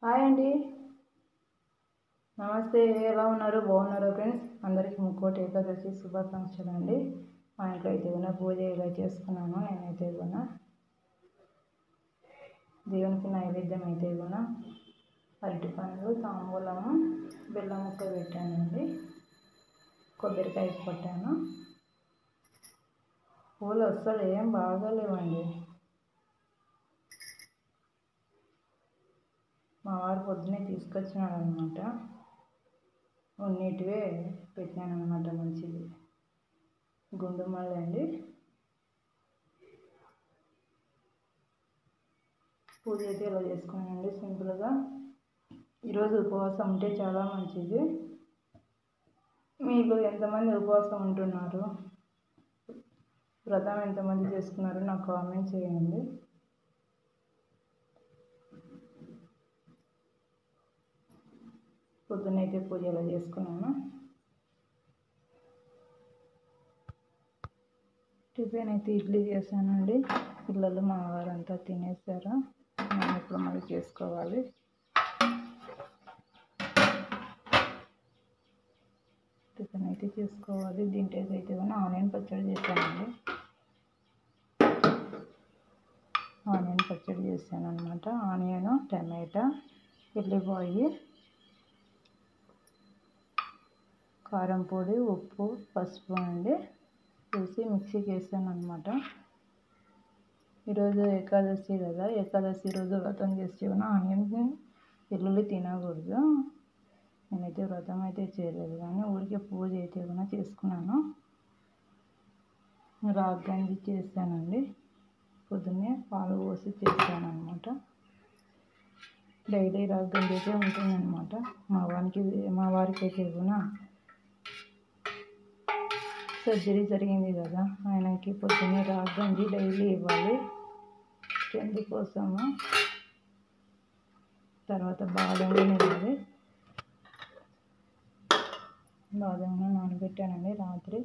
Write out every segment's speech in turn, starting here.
Hi అండి, నమస్తే. ఎలా ఉన్నారు? బాగున్నారా ఫ్రెండ్స్? అందరికీ ముక్కోటి ఏకాదశి శుభాకాంక్షలు అండి. మా ఇంట్లో అయితే కూడా పూజ ఇలా చేసుకున్నాను. నేనైతే కూడా దేవునికి నైవేద్యం అయితే కూడా అరటి పండ్లు, తాంబూలము, బెల్లం ముక్క పెట్టానండి. కొబ్బరికాయ కొట్టాను. పూలు అస్సలు ఏం బాగాలేవండి. మా వారు పొద్దున్నే తీసుకొచ్చినాడు అనమాట. ఉన్నిటివే పెట్టాను అనమాట. మంచిది గుండు మల్లె అండి. పూజ అయితే ఇలా చేసుకున్నానండి సింపుల్గా. ఈరోజు ఉపవాసం ఉంటే చాలా మంచిది. మీకు ఎంతమంది ఉపవాసం ఉంటున్నారు? వ్రతం ఎంతమంది చేసుకున్నారు నాకు కామెంట్ చేయండి. పొద్దున్నైతే పూజ ఇలా చేసుకున్నాను. టిఫిన్ అయితే ఇడ్లీ చేశానండి. పిల్లలు మా వారంతా తినేసారు. నేను ఇప్పుడు మళ్ళీ చేసుకోవాలి. టిఫిన్ అయితే చేసుకోవాలి. దీంట్లో అయితే ఆనియన్ పచ్చడి చేశానండి. ఆనియన్ పచ్చడి చేశాను అనమాట. ఆనియన్, టమాటా, ఉల్లిపాయ, కారం పొడి, ఉప్పు, పసుపు అండి వేసి మిక్సీకి వేసాను అనమాట. ఈరోజు ఏకాదశి కదా, ఏకాదశి రోజు వ్రతం చేసి ఆనియన్, వెల్లుల్లి తినకూడదు. నేనైతే వ్రతం అయితే చేయలేదు, కానీ ఊరికే పూజ అయితే కూడా చేసుకున్నాను. రాగి గంజి చేశానండి. పొద్దున్నే పాలు పోసి చేశాను అనమాట. డైలీ రాగి గంజి అయితే ఉంటుందన్నమాట. మా వారికి అయితే కూడా సర్జరీ జరిగింది కదా, ఆయనకి పొద్దున్నే రాగి గంజి డైలీ ఇవ్వాలి స్ట్రెంత్ కోసము. తర్వాత బాదంగా ఇవ్వాలి. బాదంగా నానబెట్టానండి రాత్రి.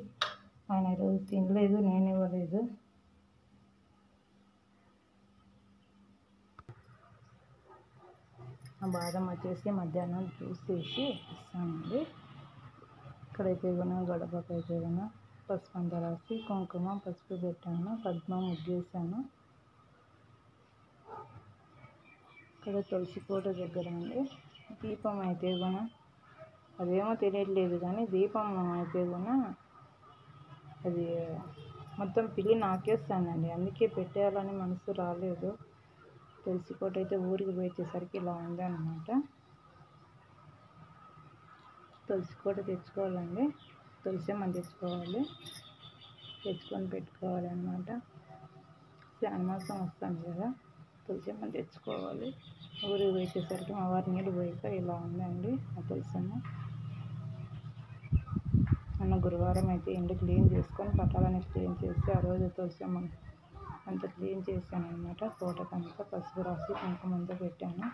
ఆయన ఈరోజు తినలేదు, నేను ఇవ్వలేదు. ఆ బాదం వచ్చేసి మధ్యాహ్నం జ్యూస్ చేసి ఇస్తానండి. ఇక్కడైతే కూడా గడపకైతే కూడా పసుపు అంతా రాసి కుంకుమ పసుపు పెట్టాను. పద్మ ముగ్గేసాను. ఇక్కడ తులసి కోట దగ్గర అండి. దీపం అయితే కూడా అదేమో తెలియట్లేదు, కానీ దీపం అయితే కూడా అది మొత్తం పిల్లి నాకేస్తానండి. అందుకే పెట్టేయాలని మనసు రాలేదు. తులసి కోట అయితే ఊరికి పోయేసరికి ఇలా ఉందన్నమాట. తులసి కోట తెచ్చుకోవాలండి. తులసి మనం తెచ్చుకోవాలి, తెచ్చుకొని పెట్టుకోవాలి అన్నమాట. శ్రావణమాసం వస్తుంది కదా, తులసి మనం తెచ్చుకోవాలి. ఊరికి పోయేసరికి మా వారి నీళ్ళు పోయాక ఇలా ఉందండి ఆ తులసమ్మ. మొన్న గురువారం అయితే ఇంటి క్లీన్ చేసుకొని పట్టాలని క్లీన్ చేసి ఆ రోజు తులసమ్మ అంతా క్లీన్ చేశాను అనమాట. కోటకంతా పసుపు రాసి కుంకుమంతా పెట్టాను.